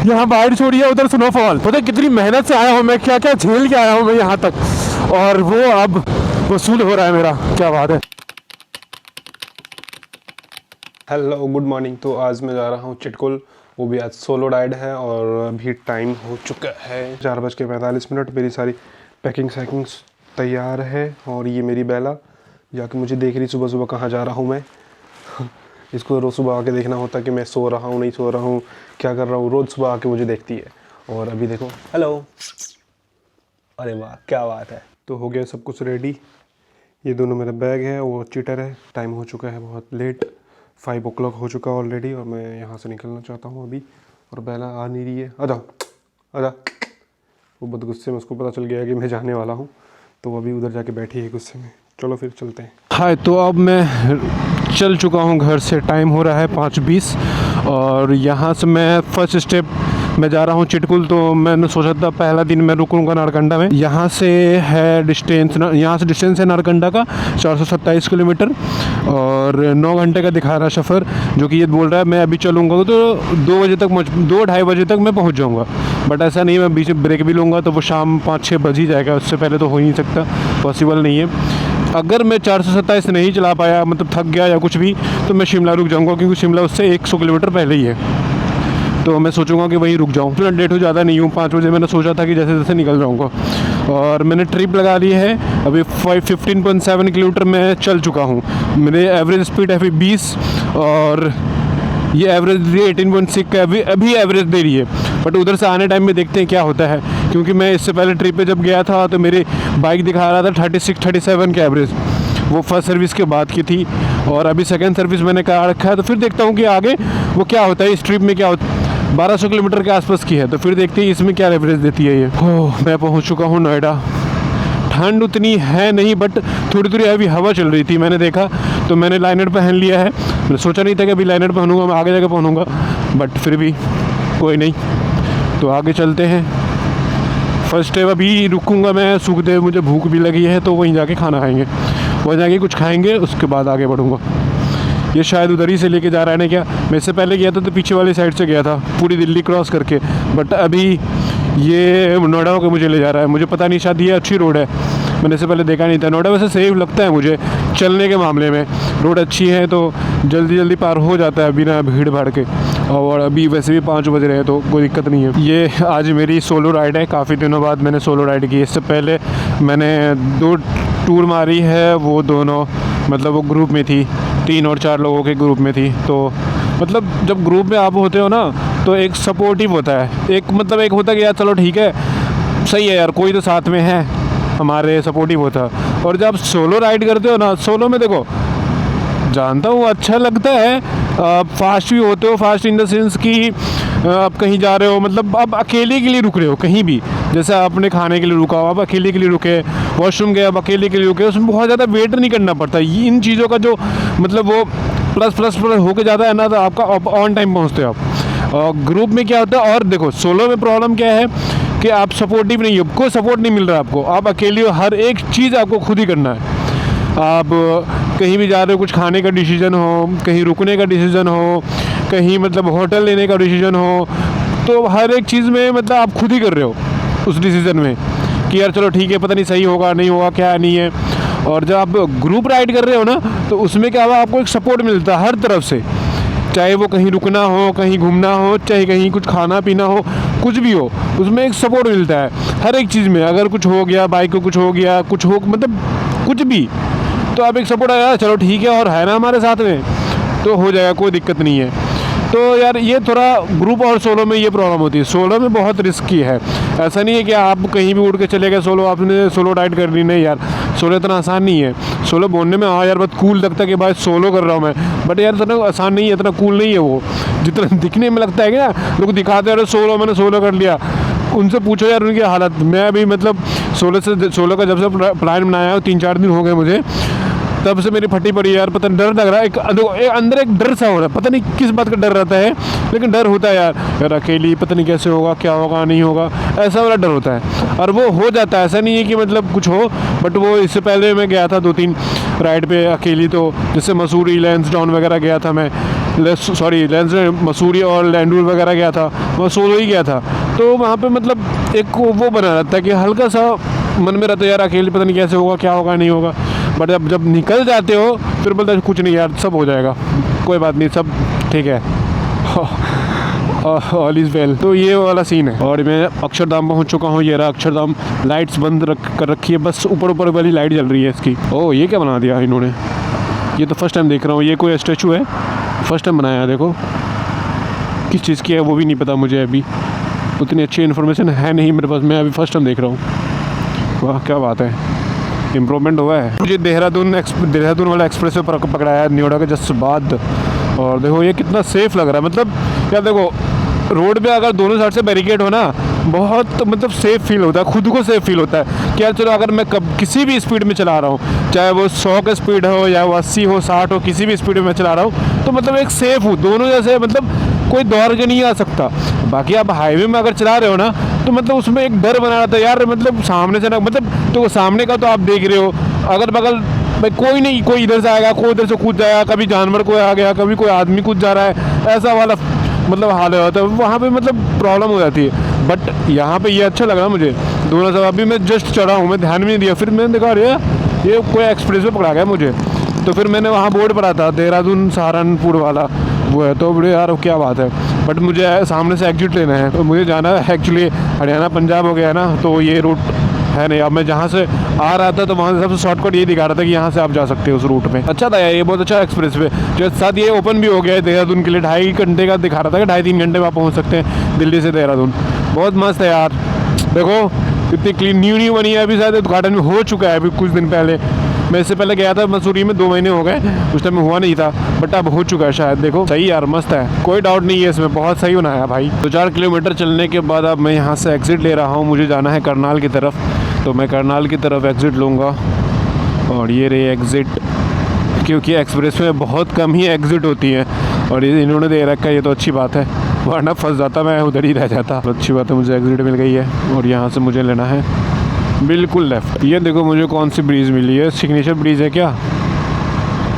यहाँ बाइट छोड़ी है, उधर स्नोफॉल। पता है कितनी मेहनत से आया हूँ मैं, क्या क्या झेल के आया हूँ मैं यहाँ तक, और वो अब वसूल हो रहा है मेरा। क्या बात है। Hello good morning. तो आज मैं जा रहा हूँ चिटकुल, वो भी आज सोलो राइड है और अभी टाइम हो चुका है 4:45। मेरी सारी पैकिंग सैकिंग तैयार है और ये मेरी बेला जाके मुझे देख रही सुबह सुबह कहाँ जा रहा हूँ मैं। इसको रोज़ सुबह आके देखना होता है कि मैं सो रहा हूँ नहीं सो रहा हूँ, क्या कर रहा हूँ। रोज़ सुबह आके मुझे देखती है। और अभी देखो, हेलो, अरे वाह क्या बात है। तो हो गया सब कुछ रेडी। ये दोनों मेरा बैग है, वो चीटर है। टाइम हो चुका है बहुत लेट, 5 o'clock हो चुका ऑलरेडी और मैं यहाँ से निकलना चाहता हूँ अभी। और बेला आ नहीं रही है। आजा आजा। वो बहुत गुस्से में, उसको पता चल गया कि मैं जाने वाला हूँ, तो वो अभी उधर जाके बैठी है गुस्से में। चलो फिर चलते हैं। हाय, तो अब मैं चल चुका हूँ घर से। टाइम हो रहा है 5:20 और यहाँ से मैं फर्स्ट स्टेप मैं जा रहा हूँ चिटकुल। तो मैंने सोचा था पहला दिन मैं रुकूंगा नारकंडा में। यहाँ से है डिस्टेंस है नारकंडा का 427 किलोमीटर और 9 घंटे का दिखा रहा सफ़र। जो कि ये बोल रहा है मैं अभी चलूँगा तो 2-2:30 बजे तक मैं पहुँच जाऊँगा। बट ऐसा नहीं है, मैं बीच में ब्रेक भी लूँगा तो वो शाम 5-6 बज ही जाएगा। उससे पहले तो हो ही नहीं सकता, पॉसिबल नहीं है। अगर मैं 427 नहीं चला पाया, मतलब थक गया या कुछ भी, तो मैं शिमला रुक जाऊँगा, क्योंकि शिमला उससे 100 किलोमीटर पहले ही है। तो मैं सोचूंगा कि वहीं रुक जाऊँ। तो लेट हो ज़्यादा नहीं हूँ, 5 बजे मैंने सोचा था कि जैसे जैसे निकल जाऊँगा। और मैंने ट्रिप लगा ली है। अभी 15.7 किलोमीटर मैं चल चुका हूँ। मेरे एवरेज स्पीड है अभी 20 और ये एवरेज दे रही है 18.6 का, अभी एवरेज दे रही है। बट उधर से आने टाइम में देखते हैं क्या होता है, क्योंकि मैं इससे पहले ट्रिप पे जब गया था तो मेरी बाइक दिखा रहा था 36-37 का एवरेज। वो फर्स्ट सर्विस के बाद की थी और अभी सेकंड सर्विस मैंने करा रखा है। तो फिर देखता हूँ कि आगे वो क्या होता है, इस ट्रिप में क्या होता है। 1200 किलोमीटर के आसपास की है, तो फिर देखते हैं इसमें क्या एवरेज देती है ये। मैं पहुँच चुका हूँ नोएडा। ठंड उतनी है नहीं, बट थोड़ी थोड़ी अभी हवा चल रही थी, मैंने देखा तो मैंने लाइनर पहन लिया है। मैं सोचा नहीं था कि अभी लाइनर पहनूंगा, मैं आगे जाकर पहनूंगा, बट फिर भी कोई नहीं। तो आगे चलते हैं। फर्स्ट स्टेप अभी रुकूंगा मैं सुखदेव, मुझे भूख भी लगी है, तो वहीं जाके खाना खाएंगे, वहीं जाके कुछ खाएंगे, उसके बाद आगे बढ़ूंगा। ये शायद उधर ही से लेके जा रहा है ना क्या। मैं इससे पहले गया था तो पीछे वाली साइड से गया था, पूरी दिल्ली क्रॉस करके, बट अभी ये नोएडा होकर मुझे ले जा रहा है। मुझे पता नहीं, शायद ये अच्छी रोड है, मैंने इससे पहले देखा नहीं था। नोएडा वैसे सेफ लगता है मुझे चलने के मामले में, रोड अच्छी है तो जल्दी जल्दी पार हो जाता है बिना भीड़ भाड़ के। और अभी वैसे भी 5 बज रहे हैं तो कोई दिक्कत नहीं है। ये आज मेरी सोलो राइड है, काफ़ी दिनों बाद मैंने सोलो राइड की। इससे पहले मैंने 2 टूर मारी है, वो दोनों मतलब वो ग्रुप में थी, 3 और 4 लोगों के ग्रुप में थी। तो मतलब जब ग्रुप में आप होते हो ना तो एक सपोर्टिव होता है, एक मतलब एक होता है कि यार चलो ठीक है, सही है यार, कोई तो साथ में है हमारे, सपोर्टिव होता है। और जब आप सोलो राइड करते हो ना, सोलो में देखो जानता हूँ अच्छा लगता है, फास्ट भी होते हो, फास्ट इन द सेंस कि आप कहीं जा रहे हो, मतलब आप अकेले के लिए रुक रहे हो कहीं भी, जैसे आपने खाने के लिए रुका हो, आप अकेले के लिए रुके, वॉशरूम गए आप अकेले के लिए रुके, उसमें बहुत ज़्यादा वेट नहीं करना पड़ता। इन चीज़ों का जो मतलब वो प्लस होके जाता है ना, तो आपका ऑन टाइम पहुँचते हो आप। और ग्रुप में क्या होता है, और देखो सोलो में प्रॉब्लम क्या है कि आप सपोर्टिव नहीं हो, कोई सपोर्ट नहीं मिल रहा आपको, आप अकेले हो, हर एक चीज़ आपको खुद ही करना है। आप कहीं भी जा रहे हो, कुछ खाने का डिसीजन हो, कहीं रुकने का डिसीजन हो, कहीं मतलब होटल लेने का डिसीजन हो, तो हर एक चीज़ में मतलब आप खुद ही कर रहे हो उस डिसीज़न में कि यार चलो ठीक है, पता नहीं सही होगा नहीं होगा क्या नहीं है। और जब आप ग्रुप राइड कर रहे हो ना, तो उसमें क्या हुआ, आपको एक सपोर्ट मिलता है हर तरफ से, चाहे वो कहीं रुकना हो, कहीं घूमना हो, चाहे कहीं कुछ खाना पीना हो, कुछ भी हो, उसमें एक सपोर्ट मिलता है हर एक चीज़ में। अगर कुछ हो गया, बाइक को कुछ हो गया, कुछ हो मतलब कुछ भी, तो आप एक सपोर्ट आया, चलो ठीक है और है ना हमारे साथ में, तो हो जाएगा, कोई दिक्कत नहीं है। तो यार ये थोड़ा ग्रुप और सोलो में ये प्रॉब्लम होती है। सोलो में बहुत रिस्की है, ऐसा नहीं है कि आप कहीं भी उड़ के चले गए सोलो, आपने सोलो राइड कर ली, नहीं यार, सोलो इतना आसान नहीं है। सोलो बोलने में हाँ यार बहुत कूल लगता है कि भाई सोलो कर रहा हूँ मैं, बट यार इतना आसान नहीं है, इतना कूल नहीं है वो जितना दिखने में लगता है। क्या लोग दिखाते हैं सोलो, मैंने सोलो कर लिया, उनसे पूछो यार उनकी हालत। मैं अभी मतलब सोलो का जब से प्लान बनाया 3-4 दिन हो गए मुझे, तब से मेरी फटी पड़ी है यार। पता नहीं, डर लग रहा है, एक अंदर एक डर सा हो रहा है, पता नहीं किस बात का डर रहता है, लेकिन डर होता है यार अकेली पता नहीं कैसे होगा, क्या होगा नहीं होगा, ऐसा वाला डर होता है। और वो हो जाता है, ऐसा नहीं है कि मतलब कुछ हो, बट वो इससे पहले मैं गया था 2-3 राइड पे अकेली, तो जैसे मसूरी, लैंसडाउन वगैरह गया था मैं, सॉरी लेंस मसूरी और लैंडूर वगैरह गया था, वहाँ सोलो ही गया था। तो वहाँ पे मतलब एक वो बना रहता है कि हल्का सा मन में रहता है यार अकेले पता नहीं कैसे होगा, क्या होगा नहीं होगा। बट जब निकल जाते हो फिर बोलते कुछ नहीं यार, सब हो जाएगा, कोई बात नहीं, सब ठीक है, ऑल इज़ वेल। तो ये वाला सीन है। और मैं अक्षरधाम पहुंच चुका हूँ। ये रहा अक्षरधाम। लाइट्स बंद कर रखी है, बस ऊपर ऊपर वाली लाइट जल रही है इसकी। ओह ये क्या बना दिया इन्होंने, ये तो फर्स्ट टाइम देख रहा हूँ। ये कोई स्टैचू है, फर्स्ट टाइम बनाया है। देखो किस चीज़ की है वो भी नहीं पता मुझे, अभी उतनी अच्छी इन्फॉर्मेशन है नहीं मेरे पास, मैं अभी फर्स्ट टाइम देख रहा हूँ। वाह क्या बात है, इम्प्रूवमेंट हुआ है। मुझे देहरादून वाला एक्सप्रेस वे पकड़ाया है नोएडा के जस्ट बाद। और देखो ये कितना सेफ़ लग रहा है, मतलब क्या देखो रोड पे अगर दोनों साइड से बैरिकेड हो ना, बहुत मतलब सेफ़ फील होता है, खुद को सेफ़ फील होता है कि यार चलो अगर मैं किसी भी स्पीड में चला रहा हूँ, चाहे वो 100 का स्पीड हो या वो 80 हो 60 हो, किसी भी स्पीड में मैं चला रहा हूँ तो मतलब एक सेफ़ हूँ दोनों जैसे, मतलब कोई दौड़ के नहीं आ सकता। बाकी आप हाईवे में अगर चला रहे हो ना तो मतलब उसमें एक डर बना रहता है यार, मतलब सामने से ना, मतलब तो सामने का तो आप देख रहे हो, अगल बगल भाई कोई नहीं, कोई इधर से आएगा, कोई इधर से कूद जाएगा, कभी जानवर कोई आ गया, कभी कोई आदमी कूद जा रहा है, ऐसा वाला मतलब हाल होता है वहाँ पे, मतलब प्रॉब्लम हो जाती है। बट यहाँ पे ये अच्छा लगा मुझे दोनों सब। अभी मैं जस्ट चढ़ा हूँ, मैं ध्यान भी नहीं दिया, फिर मैंने देखा अरे ये कोई एक्सप्रेस वे पकड़ा गया मुझे, तो फिर मैंने वहाँ बोर्ड पढ़ा था देहरादून सहारनपुर वाला वो है, तो बड़े यार क्या बात है। बट मुझे सामने से एग्जिट लेना है, तो मुझे जाना है एक्चुअली हरियाणा पंजाब हो गया है ना, तो ये रूट है नहीं। अब मैं जहाँ से आ रहा था तो वहाँ से सबसे शॉर्टकट ये दिखा रहा था कि यहाँ से आप जा सकते हो उस रूट में। अच्छा था यार, ये बहुत अच्छा एक्सप्रेस वे, जो साथ ये ओपन भी हो गया है देहरादून के लिए। 2.5 घंटे का दिखा रहा था कि 2.5-3 घंटे में आप पहुँच सकते हैं दिल्ली से देहरादून। बहुत मस्त है यार, देखो इतनी क्लीन न्यू बनी है, अभी शायद उद्घाटन में हो चुका है अभी कुछ दिन पहले। मैं इससे पहले गया था मसूरी में, 2 महीने हो गए, उस टाइम में हुआ नहीं था, बट अब हो चुका है शायद। देखो सही यार, मस्त है, कोई डाउट नहीं है इसमें, बहुत सही बनाया भाई। 2-4 किलोमीटर चलने के बाद अब मैं यहाँ से एग्जिट ले रहा हूँ, मुझे जाना है करनाल की तरफ, तो मैं करनाल की तरफ एग्जिट लूँगा। और ये रही एग्ज़िट, क्योंकि एक्सप्रेस में बहुत कम ही एग्ज़िट होती है और ये इन्होंने दे रखा है, ये तो अच्छी बात है, वरना फंस जाता मैं उधर ही रह जाता। अच्छी बात है मुझे एग्ज़िट मिल गई है और यहाँ से मुझे लेना है बिल्कुल लेफ़्ट। ये देखो मुझे कौन सी ब्रिज मिली है, सिग्नेचर ब्रिज है क्या,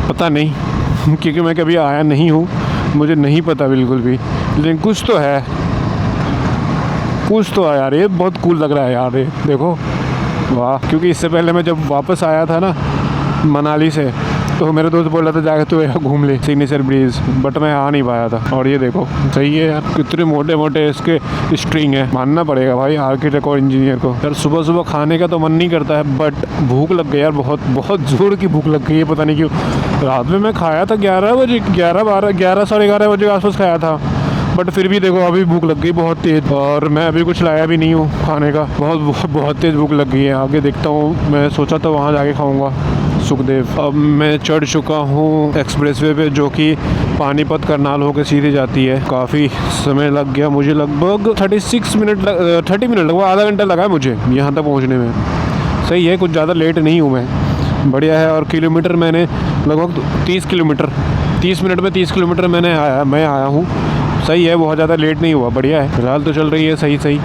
पता नहीं क्योंकि मैं कभी आया नहीं हूँ, मुझे नहीं पता बिल्कुल भी, लेकिन कुछ तो है, कुछ तो है यार। ये बहुत कूल लग रहा है यार, ये देखो वाह। क्योंकि इससे पहले मैं जब वापस आया था ना मनाली से, तो मेरे दोस्त बोल रहा था जाकर तो यहाँ घूम ले सिग्नेचर ब्रिज, बट मैं आ नहीं पाया था। और ये देखो सही है यार, कितने मोटे मोटे इसके स्ट्रिंग है, मानना पड़ेगा भाई आर्किटेक्ट और इंजीनियर को। यार सुबह सुबह खाने का तो मन नहीं करता है, बट भूख लग गई यार, बहुत बहुत जोर की भूख लग गई है, पता नहीं क्यों। रात में मैं खाया था 11 बजे, 11 साढ़े 11 बजे के आसपास खाया था, बट फिर भी देखो अभी भूख लग गई बहुत तेज़, और मैं अभी कुछ लाया भी नहीं हूँ खाने का, बहुत तेज़ भूख लग गई है। आगे देखता हूँ, मैं सोचा था वहाँ जाके खाऊँगा सुखदेव। अब मैं चढ़ चुका हूँ एक्सप्रेसवे पे, जो कि पानीपत करनाल होकर सीधे जाती है। काफ़ी समय लग गया मुझे, लगभग 30 मिनट लगभग आधा घंटा लगा मुझे यहाँ तक पहुँचने में। सही है, कुछ ज़्यादा लेट नहीं हूँ मैं, बढ़िया है। और किलोमीटर मैंने लगभग 30 मिनट में 30 किलोमीटर मैं आया हूँ। सही है, बहुत ज़्यादा लेट नहीं हुआ, बढ़िया है। फिलहाल तो चल रही है सही।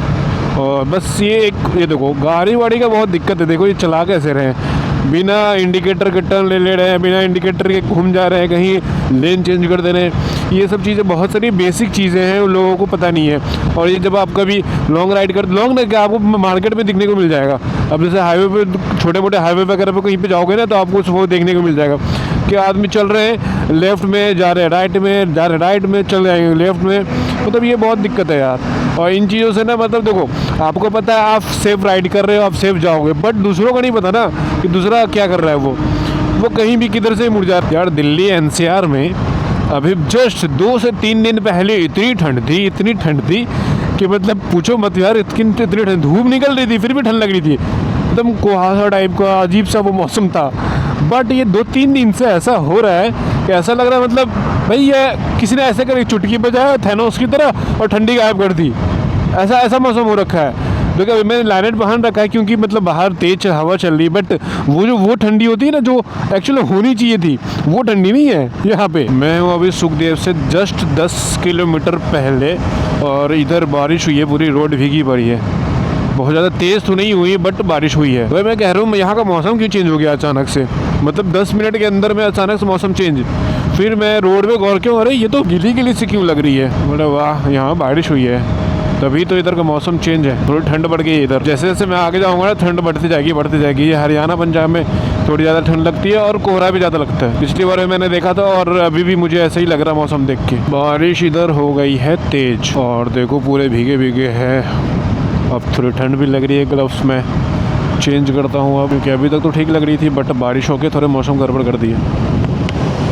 और बस ये देखो गाड़ी वाड़ी का बहुत दिक्कत है, देखो ये चला कैसे रहे हैं, बिना इंडिकेटर के टर्न ले रहे हैं, बिना इंडिकेटर के घूम जा रहे हैं, कहीं लेन चेंज कर दे रहे हैं। ये सब चीज़ें बहुत सारी बेसिक चीज़ें हैं, उन लोगों को पता नहीं है। और ये जब आप कभी लॉन्ग राइड क्या आपको मार्केट में दिखने को मिल जाएगा। अब जैसे हाईवे पे, छोटे मोटे हाईवे वगैरह पे कहीं पे जाओगे ना, तो आपको वो देखने को मिल जाएगा कि आदमी चल रहे हैं, लेफ्ट में जा रहे हैं, राइट में चल जाएंगे, लेफ्ट में। मतलब ये बहुत दिक्कत है यार। और इन चीज़ों से ना, मतलब देखो आपको पता है आप सेफ राइड कर रहे हो, आप सेफ जाओगे, बट दूसरों को नहीं पता ना कि दूसरा क्या कर रहा है, वो कहीं भी किधर से मुड़ जा रहा है। यार दिल्ली NCR में अभी जस्ट 2 से 3 दिन पहले इतनी ठंड थी कि मतलब पूछो मत यार, इतनी ठंड, धूप निकल रही थी फिर भी ठंड लग रही थी, एकदम कुहासा टाइप का अजीब सा वो मौसम था। बट ये 2-3 दिन से ऐसा हो रहा है कि ऐसा लग रहा है मतलब भाई ये किसी ने ऐसे कर चुटकी बजाया थैनोस की तरह और ठंडी गायब कर दी, ऐसा मौसम हो रखा है। देखो अभी मैंने लाइनेट पहन रखा है क्योंकि मतलब बाहर तेज हवा चल रही है, बट वो ठंडी होती है ना जो एक्चुअली होनी चाहिए थी, वो ठंडी नहीं है यहाँ पे। मैं हूँ अभी सुखदेव से जस्ट 10 किलोमीटर पहले, और इधर बारिश हुई है, पूरी रोड भीगी पड़ी है, बहुत ज़्यादा तेज़ तो नहीं हुई बट बारिश हुई है। भाई मैं कह रहा हूँ यहाँ का मौसम क्यों चेंज हो गया अचानक से, मतलब 10 मिनट के अंदर में अचानक से मौसम चेंज। फिर मैं रोड पे गौर क्यों, अरे ये तो गीली गीली सी क्यों लग रही है। बोले वाह, यहाँ बारिश हुई है तभी तो इधर का मौसम चेंज है, थोड़ी ठंड बढ़ गई है इधर। जैसे जैसे मैं आगे जाऊँगा ना ठंड बढ़ती जाएगी। ये हरियाणा पंजाब में थोड़ी ज़्यादा ठंड लगती है और कोहरा भी ज़्यादा लगता है। पिछली बार मैंने देखा था और अभी भी मुझे ऐसा ही लग रहा मौसम देख के। बारिश इधर हो गई है तेज और देखो पूरे भीगे भीगे है। अब थोड़ी ठंड भी लग रही है। ग्लव्स में चेंज करता हूँ अब, क्योंकि अभी तक तो ठीक लग रही थी बट बारिश होके थोड़े मौसम गड़बड़ कर दिए।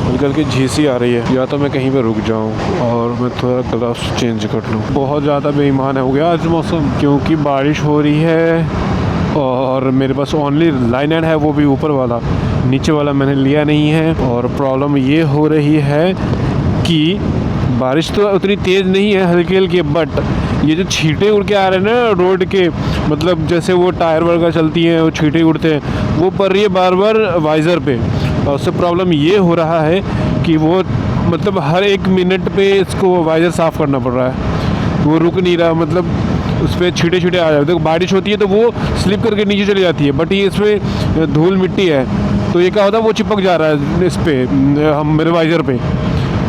हल्की हल्की झीसी आ रही है, या तो मैं कहीं पे रुक जाऊं और मैं थोड़ा ग्लव्स चेंज कर लूं। बहुत ज़्यादा बेईमान हो गया आज मौसम, क्योंकि बारिश हो रही है और मेरे पास ओनली लाइनर है, वो भी ऊपर वाला, नीचे वाला मैंने लिया नहीं है। और प्रॉब्लम ये हो रही है कि बारिश तो उतनी तेज़ नहीं है, हल्की हल्की, बट ये जो छींटे उड़ के आ रहे हैं ना रोड के, मतलब जैसे वो टायर वगैरह चलती हैं वो छींटे उड़ते हैं, वो पड़ रही है बार बार वाइज़र पे। और उससे प्रॉब्लम ये हो रहा है कि वो मतलब हर 1 मिनट पे इसको वाइज़र साफ़ करना पड़ रहा है, वो रुक नहीं रहा, मतलब उस पर छींटे छींटे आ जाते हैं। देखो बारिश होती है तो वो स्लिप करके नीचे चली जाती है, बट ये इसमें धूल मिट्टी है तो ये क्या होता है वो चिपक जा रहा है इस पर, हम मेरे वाइज़र पे,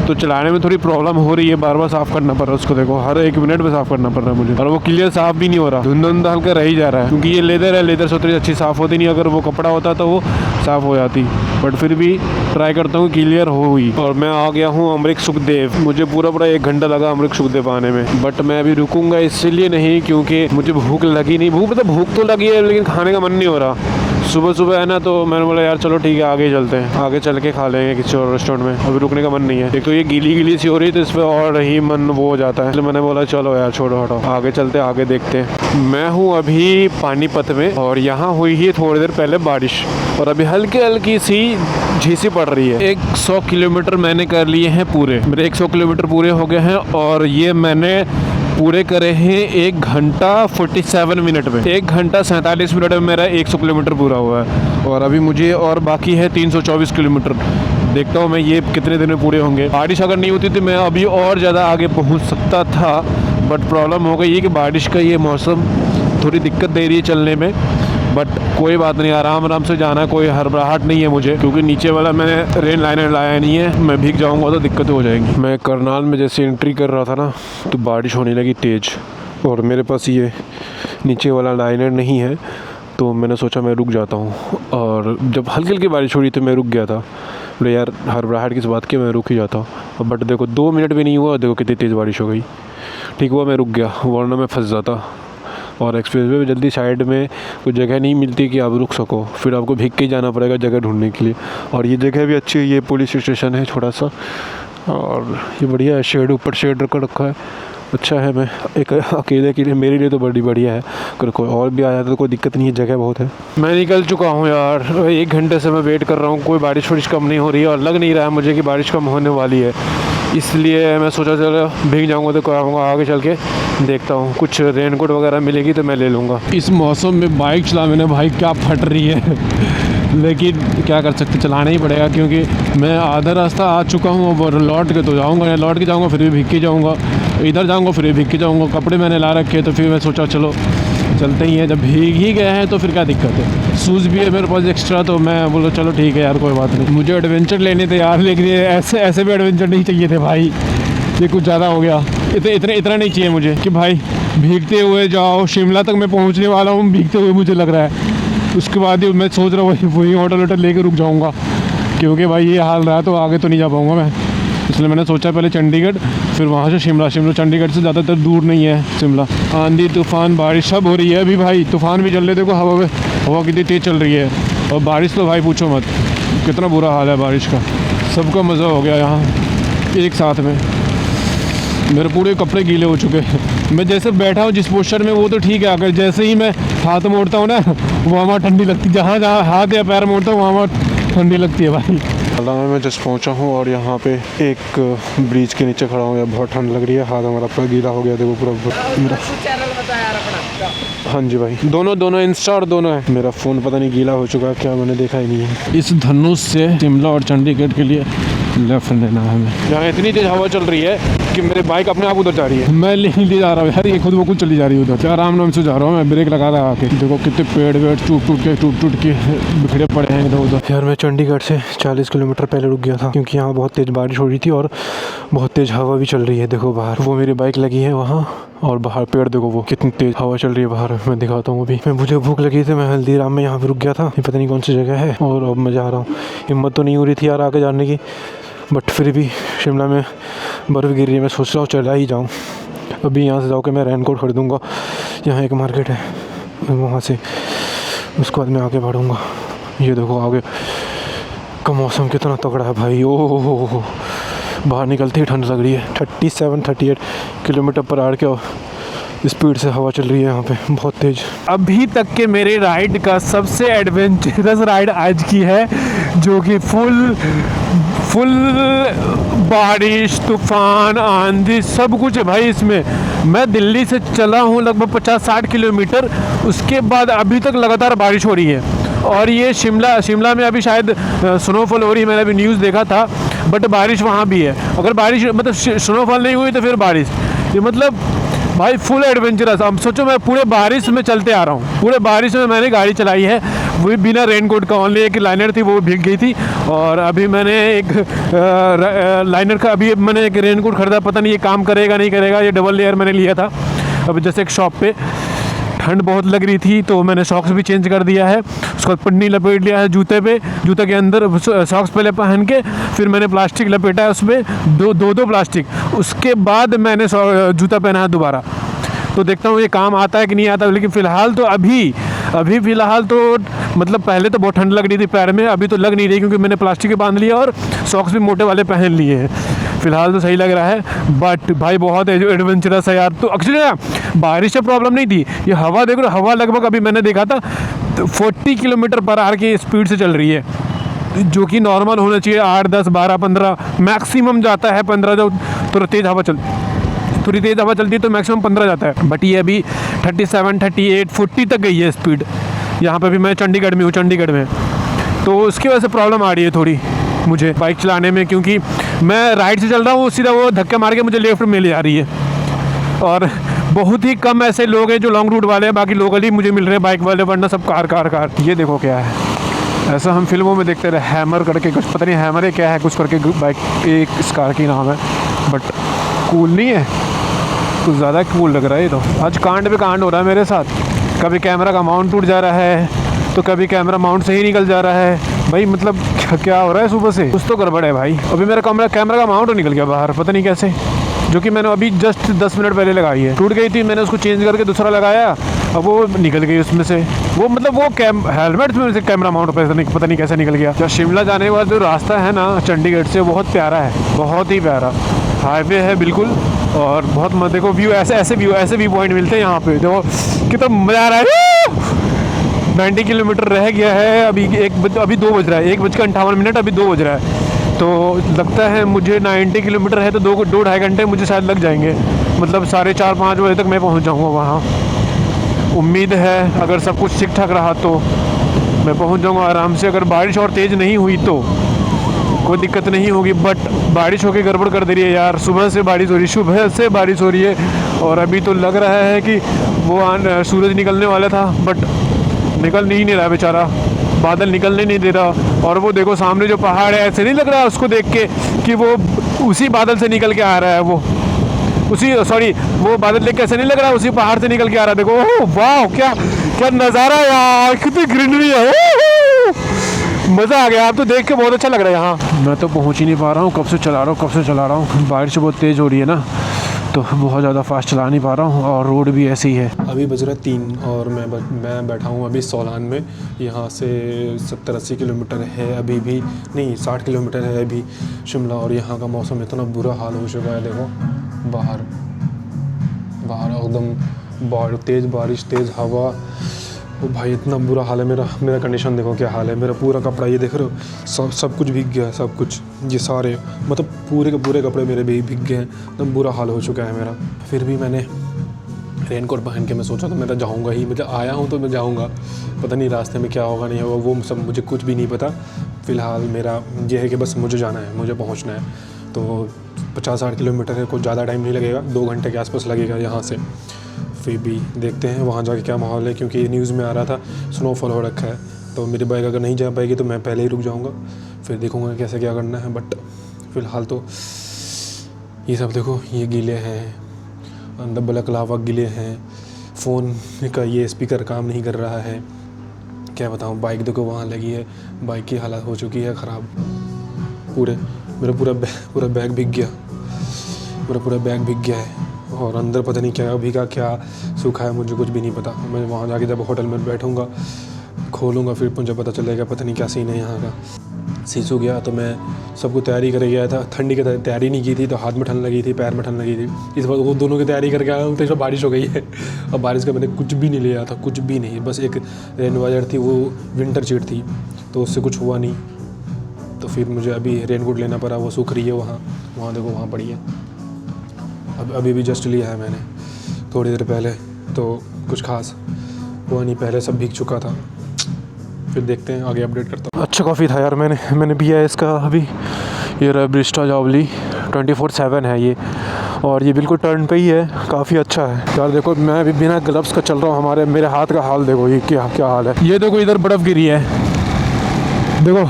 तो चलाने में थोड़ी प्रॉब्लम हो रही है। बार बार साफ़ करना पड़ रहा है उसको, देखो हर 1 मिनट में साफ़ करना पड़ रहा है मुझे, और वो क्लियर साफ़ भी नहीं हो रहा, धुंध हल्का रह ही जा रहा है, क्योंकि ये लेदर है, लेदर से उतनी अच्छी साफ़ होती नहीं। अगर वो कपड़ा होता तो वो साफ़ हो जाती, बट फिर भी ट्राई करता हूँ क्लियर हो हुई। और मैं आ गया हूँ अमृत सुखदेव। मुझे पूरा 1 घंटा लगा अमृत सुखदेव आने में, बट मैं अभी रुकूंगा इसलिए नहीं क्योंकि मुझे भूख लगी नहीं। भूख तो लगी है लेकिन खाने का मन नहीं हो रहा। सुबह सुबह है ना, तो मैंने बोला यार चलो ठीक है आगे चलते हैं, आगे चल के खा लेंगे किसी और रेस्टोरेंट में, अभी रुकने का मन नहीं है। एक तो ये गीली गीली सी हो रही तो इस पर और ही मन वो हो जाता है, इसलिए मैंने बोला चलो यार छोड़ो हटो, आगे चलते आगे देखते हैं। मैं हूँ अभी पानीपत में और यहाँ हुई है थोड़ी देर पहले बारिश और अभी हल्की हल्की सी झीसी पड़ रही है। 100 किलोमीटर मैंने कर लिए हैं पूरे, मेरे 100 किलोमीटर पूरे हो गए हैं और ये मैंने पूरे करे हैं 1 घंटा 47 मिनट में। 1 घंटा 47 मिनट में मेरा 100 किलोमीटर पूरा हुआ है और अभी मुझे और बाकी है 324 किलोमीटर। देखता हूँ मैं ये कितने दिन में पूरे होंगे। बारिश अगर नहीं होती तो मैं अभी और ज़्यादा आगे पहुँच सकता था, बट प्रॉब्लम हो गई है कि बारिश का ये मौसम थोड़ी दिक्कत दे रही है चलने में, बट कोई बात नहीं, आराम आराम से जाना, कोई हड़बड़ाहट नहीं है मुझे, क्योंकि नीचे वाला मैंने रेन लाइनर लाया नहीं है। मैं भीग जाऊंगा तो दिक्कत हो जाएंगी। मैं करनाल में जैसे एंट्री कर रहा था ना तो बारिश होने लगी तेज़ और मेरे पास ये नीचे वाला लाइनर नहीं है, तो मैंने सोचा मैं रुक जाता हूँ। और जब हल्की हल्की बारिश हो रही तो मैं रुक गया था, बोले यार हड़बड़ाहट किस बात की, मैं रुक ही जाता हूँ। बट देखो 2 मिनट भी नहीं हुआ, देखो कितनी तेज़ बारिश हो गई। ठीक हुआ मैं रुक गया, वरना मैं फंस जाता। और एक्सप्रेसवे में जल्दी साइड में कोई जगह नहीं मिलती कि आप रुक सको, फिर आपको भीग के जाना पड़ेगा जगह ढूंढने के लिए। और ये जगह भी अच्छी है, ये पुलिस स्टेशन है छोटा सा और ये बढ़िया है, शेड ऊपर शेड रखा है, अच्छा है। मैं एक अकेले के लिए, मेरे लिए तो बड़ी बढ़िया है, अगर कोई और भी आ जाता तो कोई दिक्कत नहीं है, जगह बहुत है। मैं निकल चुका हूँ यार, 1 घंटे से मैं वेट कर रहा हूँ, कोई बारिश वारिश कम नहीं हो रही है और लग नहीं रहा है मुझे कि बारिश कम होने वाली है, इसलिए मैं सोचा चलो भीग जाऊँगा तो कहूँगा आगे चल के देखता हूँ, कुछ रेनकोट वगैरह मिलेगी तो मैं ले लूँगा। इस मौसम में बाइक चलाने भाई क्या फट रही है लेकिन क्या कर सकते, चलाना ही पड़ेगा, क्योंकि मैं आधा रास्ता आ चुका हूँ और लौट के तो जाऊँगा, लौट के जाऊँगा फिर भी भीग के जाऊँगा, इधर जाऊँगा फिर भी भीग के जाऊँगा। कपड़े मैंने ला रखे तो फिर मैं सोचा चलो चलते ही हैं, जब भीग ही गए हैं तो फिर क्या दिक्कत है। शूज़ भी है मेरे पास एक्स्ट्रा, तो मैं बोला चलो ठीक है यार कोई बात नहीं। मुझे एडवेंचर लेने थे यार, लेकिन ऐसे भी एडवेंचर नहीं चाहिए थे भाई, ये कुछ ज़्यादा हो गया। इतना नहीं चाहिए मुझे कि भाई भीगते हुए जाओ, शिमला तक मैं पहुंचने वाला हूँ भीगते हुए मुझे लग रहा है, उसके बाद ही मैं सोच रहा हूँ वही होटल लेके रुक जाऊँगा, क्योंकि भाई ये हाल रहा तो आगे तो नहीं जा पाऊँगा मैं। इसलिए मैंने सोचा पहले चंडीगढ़ फिर वहाँ से शिमला। चंडीगढ़ से ज़्यादातर दूर नहीं है शिमला। आंधी तूफान बारिश सब हो रही है अभी भाई, तूफान भी चल रहे, देखो हवा कितनी तेज़ चल रही है, और बारिश तो भाई पूछो मत, कितना बुरा हाल है बारिश का। सबका मज़ा हो गया यहाँ एक साथ में। मेरे पूरे कपड़े गीले हो चुके हैं। मैं जैसे बैठा हूँ जिस पोस्चर में वो तो ठीक है, अगर जैसे ही मैं हाथ मोड़ता हूँ ना वहाँ ठंडी लगती, जहाँ हाथ या पैर मोड़ता हूँ वहाँ ठंडी लगती है भाई। मैं जस्ट पहुँचा हूँ और यहाँ पे एक ब्रिज के नीचे खड़ा हूँ, यार बहुत ठंड लग रही है, हाथ हमारा पूरा गीला हो गया, देखो पूरा मेरा। हाँ जी भाई, दोनों इंस्टा और दोनों है। मेरा फ़ोन पता नहीं गीला हो चुका है क्या, मैंने देखा ही नहीं है। इस धनुष से शिमला और चंडीगढ़ के लिए लेफ्ट लेना है हमें। यहाँ इतनी तेज हवा चल रही है कि मेरी बाइक अपने आप उधर जा रही है। मैं ले जा रहा हूँ यार, ये खुद ब खुद चली जा रही है उधर। आराम से जा रहा हूँ मैं, ब्रेक लगा के। देखो कितने पेड़ वेड़ टूट के बिखरे पड़े हैं इधर उधर। यार मैं चंडीगढ़ से 40 किलोमीटर पहले रुक गया था क्योंकि यहाँ बहुत तेज बारिश हो रही थी और बहुत तेज हवा भी चल रही है। देखो बाहर वो मेरी बाइक लगी है वहाँ, और बाहर पेड़ देखो, वो कितनी तेज हवा चल रही है बाहर। मैं दिखाता हूँ अभी। मुझे भूख लगी थी, मैं हल्दीराम में यहाँ पे रुक गया था, ये पता नहीं कौन सी जगह है, और अब मैं जा रहा हूँ। हिम्मत तो नहीं हो रही थी यार आगे जाने की, बट फिर भी शिमला में बर्फ़ गिर रही है, मैं सोच रहा हूँ चला ही जाऊँ। अभी यहाँ से जाकर मैं रेनकोट खरीदूँगा। यहाँ एक मार्केट है, वहाँ से उसके बाद मैं आगे बढ़ूँगा। ये देखो आगे का मौसम कितना तगड़ा है भाई। ओह बाहर निकलते ही ठंड लग रही है। 37-38 किलोमीटर पर आवर के स्पीड से हवा चल रही है यहाँ पे, बहुत तेज। अभी तक के मेरे राइड का सबसे एडवेंचरस राइड आज की है, जो कि फुल बारिश, तूफान, आंधी सब कुछ है भाई इसमें। मैं दिल्ली से चला हूँ लगभग 50-60 किलोमीटर, उसके बाद अभी तक लगातार बारिश हो रही है। और ये शिमला में अभी शायद स्नोफॉल हो रही है, मैंने अभी न्यूज़ देखा था, बट बारिश वहाँ भी है। अगर बारिश मतलब स्नोफॉल नहीं हुई तो फिर बारिश, ये मतलब भाई फुल एडवेंचरस। अब सोचो मैं पूरे बारिश में चलते आ रहा हूँ, पूरे बारिश में मैंने गाड़ी चलाई है, वो भी बिना रेनकोट का। ओनली एक लाइनर थी, वो भीग गई थी। और अभी मैंने एक लाइनर का अभी मैंने एक रेनकोट खरीदा, पता नहीं ये काम करेगा नहीं करेगा। ये डबल लेयर मैंने लिया था अभी जैसे एक शॉप पे। ठंड बहुत लग रही थी तो मैंने सॉक्स भी चेंज कर दिया है, उसके बाद पन्नी लपेट लिया है जूते पे, जूते के अंदर सॉक्स पहले पहन के फिर मैंने प्लास्टिक लपेटा है उसमें, दो प्लास्टिक, उसके बाद मैंने जूता पहना है दोबारा। तो देखता हूँ ये काम आता है कि नहीं आता। लेकिन फ़िलहाल तो अभी फ़िलहाल तो मतलब पहले तो बहुत ठंड लग रही थी पैर में, अभी तो लग नहीं रही क्योंकि मैंने प्लास्टिक के बांध लिया और सॉक्स भी मोटे वाले पहन लिए हैं। फ़िलहाल तो सही लग रहा है, बट भाई बहुत एडवेंचरस है यार। तो एक्चुअली ना बारिश से प्रॉब्लम नहीं थी, ये हवा देखो, हवा लगभग अभी मैंने देखा था 40 किलोमीटर पर आवर की स्पीड से चल रही है, जो कि नॉर्मल होना चाहिए 8, 10, 12, 15 मैक्सिमम जाता है 15। जो थोड़ी तेज़ हवा चलती है तो मैक्सिमम 15 जाता है, बट ये अभी 37, 38, 40 तक गई है स्पीड। यहाँ पे भी मैं चंडीगढ़ में हूँ, तो उसकी वजह से प्रॉब्लम आ रही है थोड़ी मुझे बाइक चलाने में, क्योंकि मैं राइट से चल रहा हूँ, सीधा वो धक्के मार के मुझे लेफ्ट में ले जा रही है। और बहुत ही कम ऐसे लोग हैं जो लॉन्ग रूट वाले हैं, बाकी लोकल ही मुझे मिल रहे हैं बाइक वाले, वरना सब कार। ये देखो क्या है, ऐसा हम फिल्मों में देखते रहे, हैमर करके कुछ, पता नहीं हैमर है क्या है, कुछ करके बाइक एक इस कार की नाम है, बट कूल नहीं है, कुछ ज़्यादा कूल लग रहा है ये तो। आज कांड पे कांड हो रहा है मेरे साथ, कभी कैमरा का माउंट टूट जा रहा है तो कभी कैमरा माउंट से ही निकल जा रहा है। भाई मतलब क्या हो रहा है सुबह से, कुछ तो गड़बड़ है भाई। अभी मेरा कैमरा का माउंट निकल गया बाहर, पता नहीं कैसे, जो कि मैंने अभी जस्ट 10 मिनट पहले लगाई है। टूट गई थी, मैंने उसको चेंज करके दूसरा लगाया, अब वो निकल गई उसमें से। वो मतलब वो हेलमेट में से कैमरा माउंट पता नहीं कैसे निकल गया। जो शिमला जाने वाला जो रास्ता है ना चंडीगढ़ से, बहुत प्यारा है, बहुत ही प्यारा हाईवे है बिल्कुल। और बहुत देखो व्यू, ऐसे व्यू पॉइंट मिलते हैं यहाँ पे, देखो कितना मज़ा आ रहा है। 90 किलोमीटर रह गया है, अभी 2 बज रहा है, 1:58, अभी 2 बज रहा है। तो लगता है मुझे 90 किलोमीटर है तो 2-2.5 घंटे मुझे शायद लग जाएंगे, मतलब 4:30-5 बजे तक मैं पहुंच जाऊंगा वहाँ। उम्मीद है अगर सब कुछ ठीक ठाक रहा तो मैं पहुंच जाऊंगा आराम से। अगर बारिश और तेज़ नहीं हुई तो कोई दिक्कत नहीं होगी, बट बारिश होकर गड़बड़ कर दे रही है यार। सुबह से बारिश हो रही है और अभी तो लग रहा है कि वो सूरज निकलने वाला था, बट निकल नहीं रहा बेचारा, बादल निकलने नहीं दे रहा। और वो देखो सामने जो पहाड़ है, ऐसे नहीं लग रहा है उसको देख के कि वो उसी बादल से निकल के आ रहा है, वो बादल देख के ऐसे नहीं लग रहा है उसी पहाड़ से निकल के आ रहा है। देखो ओह वाह, क्या नज़ारा यार, कितनी ग्रीनरी है, मज़ा आ गया। आप तो देख के बहुत अच्छा लग रहा है यहाँ। मैं तो पहुँच ही नहीं पा रहा हूँ, कब से चला रहा हूँ, बारिश बहुत तेज़ हो रही है ना, तो बहुत ज़्यादा फास्ट चला नहीं पा रहा हूँ, और रोड भी ऐसी ही है। अभी बज रहा है 3 और मैं बैठा हूँ अभी सोलान में। यहाँ से 70-80 किलोमीटर है, अभी भी नहीं 60 किलोमीटर है अभी शिमला। और यहाँ का मौसम इतना बुरा हाल हो चुका है, देखो बाहर एकदम तेज़ बारिश, तेज़ हवा। ओ भाई इतना बुरा हाल है मेरा कंडीशन देखो क्या हाल है। मेरा पूरा कपड़ा, ये देख रहे हो, सब कुछ भीग गया है, सब कुछ, ये सारे मतलब पूरे के पूरे कपड़े मेरे भी भीग गए हैं, एकदम बुरा हाल हो चुका है मेरा। फिर भी मैंने रेनकोट पहन के मैं सोचा तो मैं तो जाऊँगा ही, मतलब आया हूँ तो मैं जाऊँगा, पता नहीं रास्ते में क्या होगा नहीं होगा, वो सब मुझे कुछ भी नहीं पता। फ़िलहाल मेरा ये है कि बस मुझे जाना है, मुझे पहुँचना है। तो 50-60 किलोमीटर है, कुछ ज़्यादा टाइम नहीं लगेगा, 2 घंटे के आसपास लगेगा यहाँ से। फिर भी देखते हैं वहाँ जाके क्या माहौल है, क्योंकि न्यूज़ में आ रहा था स्नोफॉल हो रखा है। तो मेरी बाइक अगर नहीं जा पाएगी तो मैं पहले ही रुक जाऊँगा, फिर देखूँगा कैसे क्या करना है। बट फ़िलहाल तो ये सब देखो, ये गीले हैं, अंदर ब्लैक लावा गीले हैं, फ़ोन का ये स्पीकर काम नहीं कर रहा है, क्या बताऊँ। बाइक देखो वहाँ लगी है, बाइक की हालत हो चुकी है ख़राब। मेरा पूरा बैग भीग गया, पूरा बैग भीग गया है, और अंदर पता नहीं क्या भीगा क्या सूखा है, मुझे कुछ भी नहीं पता। मैं वहाँ जाके जब होटल में बैठूँगा खोलूँगा फिर मुझे पता चलेगा पता नहीं क्या सीन है यहाँ का। सीसू गया तो मैं सबको तैयारी करके गया था, ठंडी की तैयारी नहीं की थी, तो हाथ में ठंड लगी थी, पैर में ठंड लगी थी। इस बार वो दोनों की तैयारी करके आया हूँ तो इस बार बारिश हो गई है, और बारिश का मैंने कुछ भी नहीं लिया था, कुछ भी नहीं। बस एक रेन वायर थी, वो विंटर शीट थी, तो उससे कुछ हुआ नहीं। तो फिर मुझे अभी रेनकोट लेना पड़ा, वो सूख रही है वहाँ देखो, वहाँ पड़ी है। अभी भी जस्ट लिया है मैंने थोड़ी देर पहले, तो कुछ खास हुआ नहीं, पहले सब भीग चुका था। फिर देखते हैं आगे, अपडेट करता हूँ। अच्छा कॉफ़ी था यार, मैंने पिया है इसका अभी। ये रबिस्टा जावली 24/7 है ये, और ये बिल्कुल टर्न पे ही है, काफ़ी अच्छा है यार। देखो मैं अभी बिना ग्लव्स का चल रहा हूँ, मेरे हाथ का हाल देखो, ये क्या हाल है। ये देखो इधर बर्फ़ गिरी है, देखो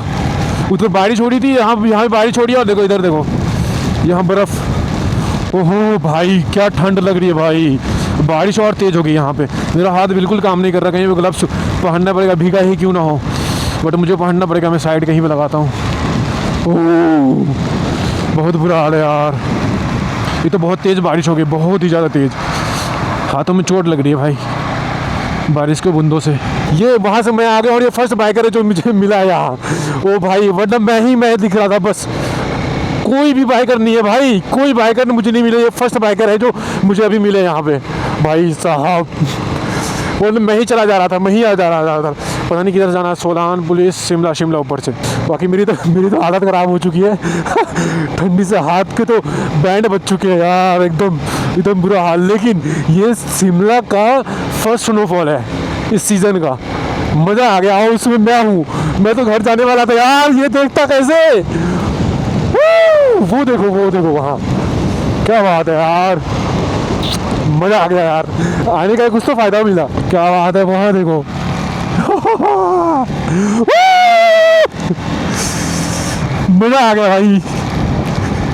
उधर बारिश हो रही थी, यहाँ भी बारिश हो रही है, और देखो इधर देखो यहाँ बर्फ़। ओहो भाई क्या ठंड लग रही है भाई, बारिश और तेज़ हो गई यहाँ पे। मेरा हाथ बिल्कुल काम नहीं कर रहा, कहीं पे ग्लव्स पहनना पड़ेगा, भीगा ही क्यों ना हो, बट मुझे पहनना पड़ेगा। मैं साइड कहीं पे लगाता हूँ। ओह बहुत बुरा हाल है यार, ये तो बहुत तेज़ बारिश हो गई, बहुत ही ज़्यादा तेज़। हाथों में चोट लग रही है भाई बारिश के बूंदों से। ये वहाँ से मैं आ गया, और ये फर्स्ट बाइकर है जो मुझे मिला यहाँ। ओ भाई वरना मैं दिख रहा था, बस कोई भी बाइकर नहीं है भाई, कोई बाइकर मुझे नहीं मिले। ये फर्स्ट बाइकर है जो मुझे अभी मिले यहाँ पे भाई साहब। वो मैं ही चला जा रहा था, मैं ही आ जा रहा था, पता नहीं किधर जाना है, सोलान पुलिस शिमला ऊपर से। बाकी मेरी तो हालत ख़राब हो चुकी है ठंडी से, हाथ के तो बैंड बज चुके हैं यार, एकदम बुरा हाल। लेकिन ये शिमला का फर्स्ट स्नोफॉल है इस सीज़न का, मज़ा आ गया। उसमें मैं तो घर जाने वाला था यार, ये देखता कैसे। वो देखो वहाँ, क्या बात है यार, मज़ा आ गया यार, आने का कुछ तो फ़ायदा मिला, क्या बात है। वहाँ देखो मज़ा आ गया भाई,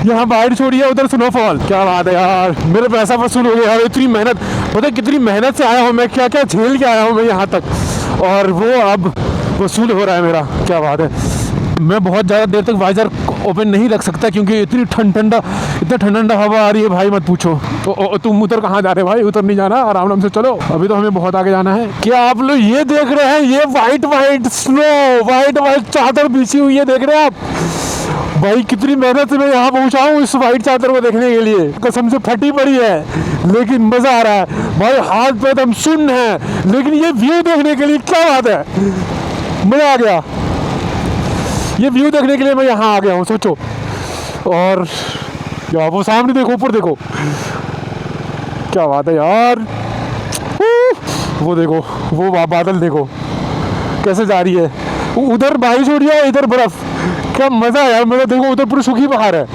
यहाँ बारिश हो रही है, उधर स्नोफॉल, क्या बात है यार। मेरा पैसा वसूल हो गया यार, इतनी मेहनत, पता है कितनी मेहनत से आया हूँ मैं, क्या क्या झेल के आया हूँ मैं यहाँ तक, और वो अब वसूल हो रहा है मेरा, क्या बात है। मैं बहुत ज़्यादा देर तक वाइजर ओपन नहीं रख सकता, क्योंकि इतनी इतना ठंडा हवा आ रही है भाई, मत पूछो। तो तुम उधर कहाँ जा रहे हो भाई, उधर नहीं जाना, आराम से चलो, अभी तो हमें बहुत आगे जाना है। क्या आप लोग ये देख रहे हैं, ये वाइट स्नो, वाइट चादर बिछी हुई है, देख रहे हैं आप भाई। कितनी मेहनत से मैं यहाँ पहुँचा हूँ इस वाइट चादर को देखने के लिए, कसम से फटी पड़ी है, लेकिन मज़ा आ रहा है भाई। हाथ पे एकदम सुन्न है, लेकिन ये व्यू देखने के लिए क्या बात है, मज़ा आ गया। ये व्यू देखने के लिए मैं यहाँ आ गया हूँ, सोचो। और यार वो सामने देखो, ऊपर देखो, क्या बात है यार। वो देखो, वो बादल देखो कैसे जा रही है, उधर बारिश हो रही है, इधर बर्फ, क्या मज़ा है यार। मेरा देखो उधर पूरी सूखी पहाड़ है,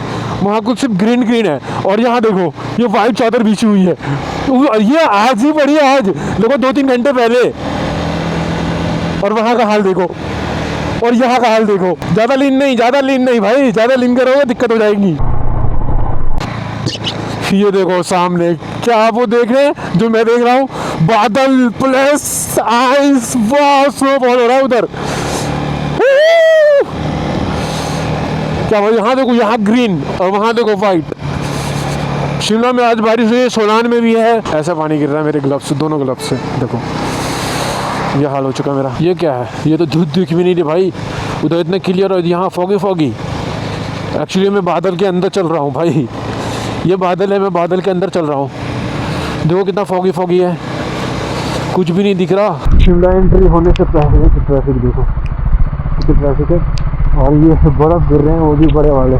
वहाँ कुछ सिर्फ ग्रीन है, और यहाँ देखो ये वाइट चादर बिछी हुई है। ये आज ही पड़ी है, आज देखो 2-3 घंटे पहले, और वहाँ का हाल देखो, और यहाँ का हाल देखो। ज़्यादा लीन नहीं भाई, ज़्यादा लीन करोगे दिक्कत हो जाएगी। ये देखो सामने, क्या वो देख रहे हैं जो मैं देख रहा हूँ, बादल प्लस आइस, वाह स्नोफॉल हो रहा है उधर। क्या भाई, यहाँ देखो, यहाँ ग्रीन, और वहाँ देखो वाइट। शिमला में आज बारिश हुई है, सोलान में भी है, ऐसा पानी गिर रहा है मेरे ग्लव्स, दोनों ग्लव्स से, देखो ये हाल हो चुका मेरा। ये क्या है, ये तो धूप दिख भी नहीं रही भाई, उधर इतने क्लियर, और यहाँ फॉगी। एक्चुअली मैं बादल के अंदर चल रहा हूँ भाई, ये बादल है, मैं बादल के अंदर चल रहा हूँ। देखो कितना फॉगी है, कुछ भी नहीं दिख रहा। शिमला एंट्री होने से पहले ट्रैफिक देखो, कितनी ट्रैफिक है, और ये बर्फ़ गिर रहे हैं, वो भी बड़े वाले,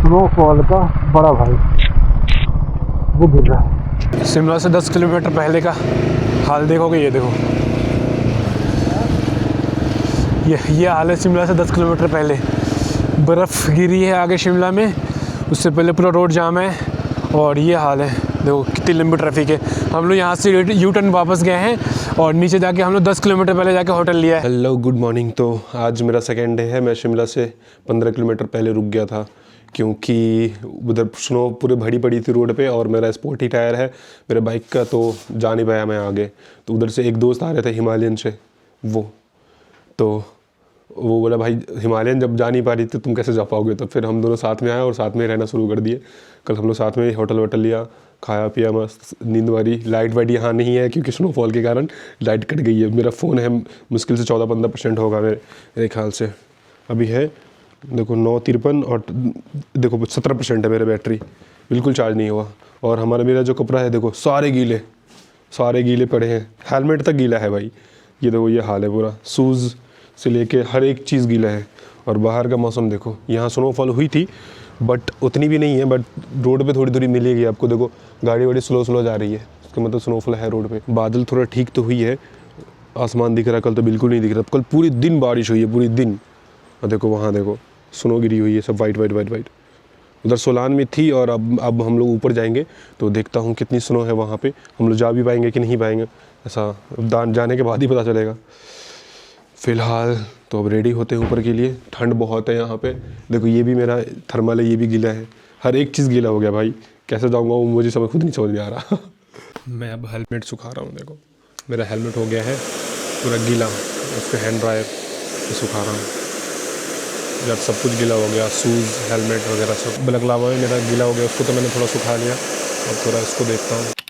स्नोफॉल का बड़ा भाई वो गिर रहा है। शिमला से 10 किलोमीटर पहले का हाल देखोगे, ये देखो, ये हाल है शिमला से 10 किलोमीटर पहले। बर्फ़ गिरी है आगे शिमला में, उससे पहले पूरा रोड जाम है और ये हाल है। देखो कितनी लंबी ट्रैफिक है। हम लोग यहाँ से यू टर्न वापस गए हैं और नीचे जाके हम लोग 10 किलोमीटर पहले जाके होटल लिया है। Hello good morning. तो आज मेरा सेकेंड डे है। मैं शिमला से 15 किलोमीटर पहले रुक गया था क्योंकि उधर स्नो पूरे भरी पड़ी थी रोड पे और मेरा स्पोर्टी टायर है मेरे बाइक का, तो जा नहीं पाया मैं आगे। तो उधर से एक दोस्त आ रहे थे हिमालयन से, वो बोला भाई हिमालयन जब जा नहीं पा रही थी तुम कैसे जा पाओगे। तो फिर हम दोनों साथ में आए और साथ में रहना शुरू कर दिए। कल हम लोग साथ में होटल वोटल लिया, खाया पिया, मस्त नींद मारी। लाइट वाइट यहाँ नहीं है क्योंकि स्नोफॉल के कारण लाइट कट गई है। मेरा फ़ोन है मुश्किल से 14-15% होगा मेरे ख्याल से, अभी है देखो 9:53 और देखो 17% है मेरा बैटरी, बिल्कुल चार्ज नहीं हुआ। और मेरा जो कपड़ा है देखो सारे गीले पड़े हैं, हेलमेट तक गीला है भाई। ये देखो ये हाल है पूरा, शूज़ से लेके हर एक चीज़ गीला है। और बाहर का मौसम देखो, यहाँ स्नोफॉल हुई थी बट उतनी भी नहीं है, बट रोड पे थोड़ी थोड़ी मिलेगी आपको। देखो गाड़ी वाड़ी स्लो जा रही है, इसका मतलब स्नोफॉल है रोड पे। बादल थोड़ा ठीक तो हुई है, आसमान दिख रहा है, कल तो बिल्कुल नहीं दिख रहा। कल पूरी दिन बारिश हुई है, पूरी दिन। और देखो वहाँ देखो स्नो गिरी हुई है, सब वाइट। उधर सोलान में थी और अब हम लोग ऊपर जाएंगे तो देखता हूँ कितनी स्नो है वहाँ पे, हम लोग जा भी पाएंगे कि नहीं पाएंगे, ऐसा जाने के बाद ही पता चलेगा। फ़िलहाल तो अब रेडी होते हैं ऊपर के लिए। ठंड बहुत है यहाँ पे। देखो ये भी मेरा थर्मल है, ये भी गीला है, हर एक चीज़ गीला हो गया भाई। कैसे जाऊँगा वो मुझे खुद नहीं समझ में आ रहा। मैं अब हेलमेट सुखा रहा हूँ। देखो मेरा हेलमेट हो गया है पूरा गीला, उसको हैंड ड्रायर से सुखा रहा हूँ। जब सब कुछ गीला हो गया, शूज़ हेलमेट वगैरह सब, ब्लैक लावा मेरा गीला हो गया, उसको तो मैंने थोड़ा सुखा लिया। और थोड़ा इसको देखता हूँ।